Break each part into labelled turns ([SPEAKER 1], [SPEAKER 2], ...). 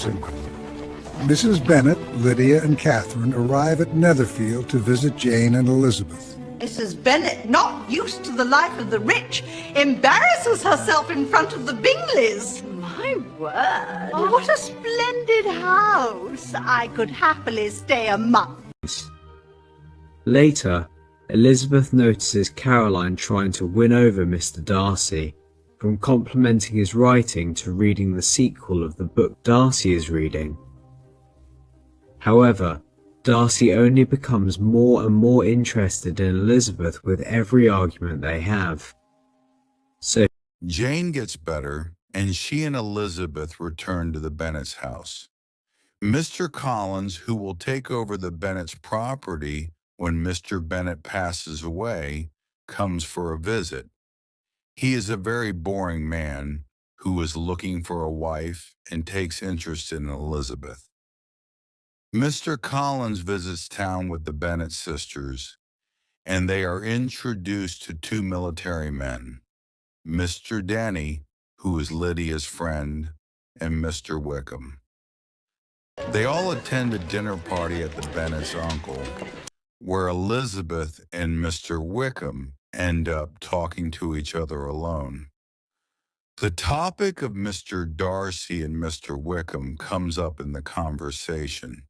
[SPEAKER 1] Mrs. Bennet, Lydia, and Catherine arrive at Netherfield to visit Jane and Elizabeth.
[SPEAKER 2] Mrs. Bennet, not used to the life of the rich, embarrasses herself in front of the Bingleys. My word! Oh, what a splendid house! I could happily stay a month.
[SPEAKER 3] Later, Elizabeth notices Caroline trying to win over Mr. Darcy, from complimenting his writing to reading the sequel of the book Darcy is reading. However, Darcy only becomes more and more interested in Elizabeth with every argument they have. So
[SPEAKER 4] Jane gets better, and she and Elizabeth return to the Bennets' house. Mr. Collins, who will take over the Bennets' property when Mr. Bennet passes away, comes for a visit. He is a very boring man who is looking for a wife and takes interest in Elizabeth. Mr. Collins visits town with the Bennet sisters, and they are introduced to two military men, Mr. Denny, who is Lydia's friend, and Mr. Wickham. They all attend a dinner party at the Bennet's uncle, where Elizabeth and Mr. Wickham end up talking to each other alone. The topic of Mr. Darcy and Mr. Wickham comes up in the conversation.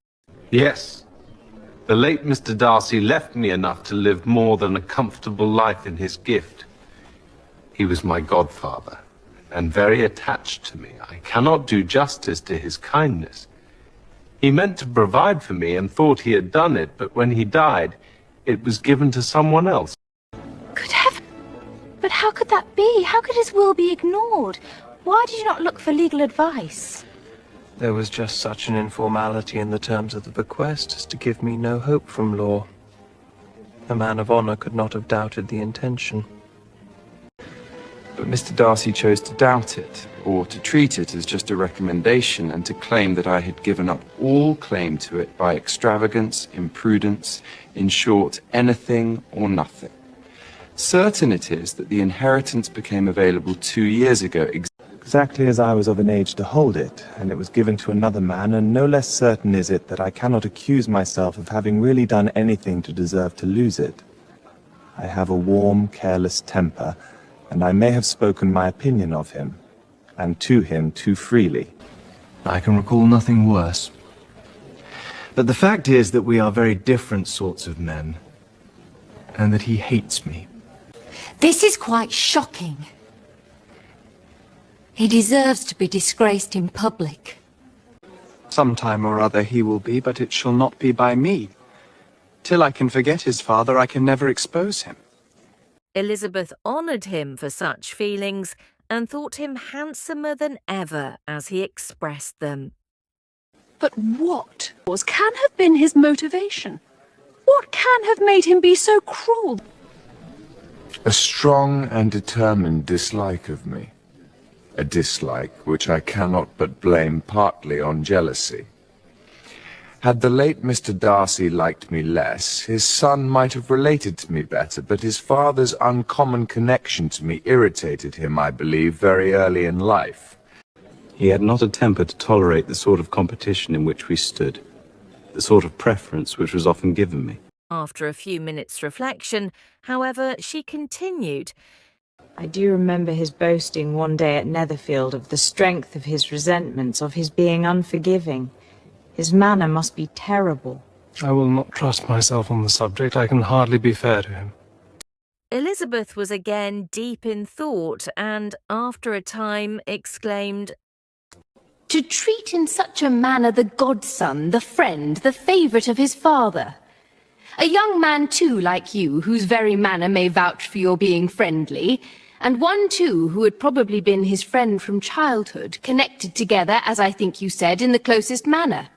[SPEAKER 5] Yes, the late Mr. Darcy left me enough to live more than a comfortable life in his gift. He was my godfather, and very attached to me. I cannot do justice to his kindness. He meant to provide for me and thought he had done it, but when he died, it was given to someone else.
[SPEAKER 6] Good heaven! But how could that be? How could his will be ignored? Why did you not look for legal advice?
[SPEAKER 7] There was just such an informality in the terms of the bequest as to give me no hope from law. A man of honor could not have doubted the intention.
[SPEAKER 8] But Mr. Darcy chose to doubt it, or to treat it as just a recommendation, and to claim that I had given up all claim to it by extravagance, imprudence, in short, anything or nothing. Certain it is that the inheritance became available 2 years ago,
[SPEAKER 7] Exactly as I was of an age to hold it, and it was given to another man, and no less certain is it that I cannot accuse myself of having really done anything to deserve to lose it. I have a warm, careless temper, and I may have spoken my opinion of him, and to him too freely.
[SPEAKER 9] I can recall nothing worse. But the fact is that we are very different sorts of men, and that he hates me.
[SPEAKER 6] This is quite shocking. He deserves to be disgraced in public.
[SPEAKER 7] Sometime or other he will be, but it shall not be by me. Till I can forget his father, I can never expose him.
[SPEAKER 10] Elizabeth honoured him for such feelings and thought him handsomer than ever as he expressed them.
[SPEAKER 11] But what can have been his motivation? What can have made him be so cruel?
[SPEAKER 12] A strong and determined dislike of me. A dislike which I cannot but blame partly on jealousy. Had the late Mr. Darcy liked me less, his son might have related to me better, but his father's uncommon connection to me irritated him, I believe, very early in life.
[SPEAKER 13] He had not a temper to tolerate the sort of competition in which we stood, the sort of preference which was often given me.
[SPEAKER 10] After a few minutes' reflection, however, she continued.
[SPEAKER 14] I do remember his boasting one day at Netherfield of the strength of his resentments, of his being unforgiving. His manner must be terrible.
[SPEAKER 7] I will not trust myself on the subject. I can hardly be fair to him.
[SPEAKER 10] Elizabeth was again deep in thought and, after a time, exclaimed,
[SPEAKER 11] To treat in such a manner the godson, the friend, the favourite of his father. A young man, too, like you, whose very manner may vouch for your being friendly, and one, too, who had probably been his friend from childhood, connected together, as I think you said, in the closest manner.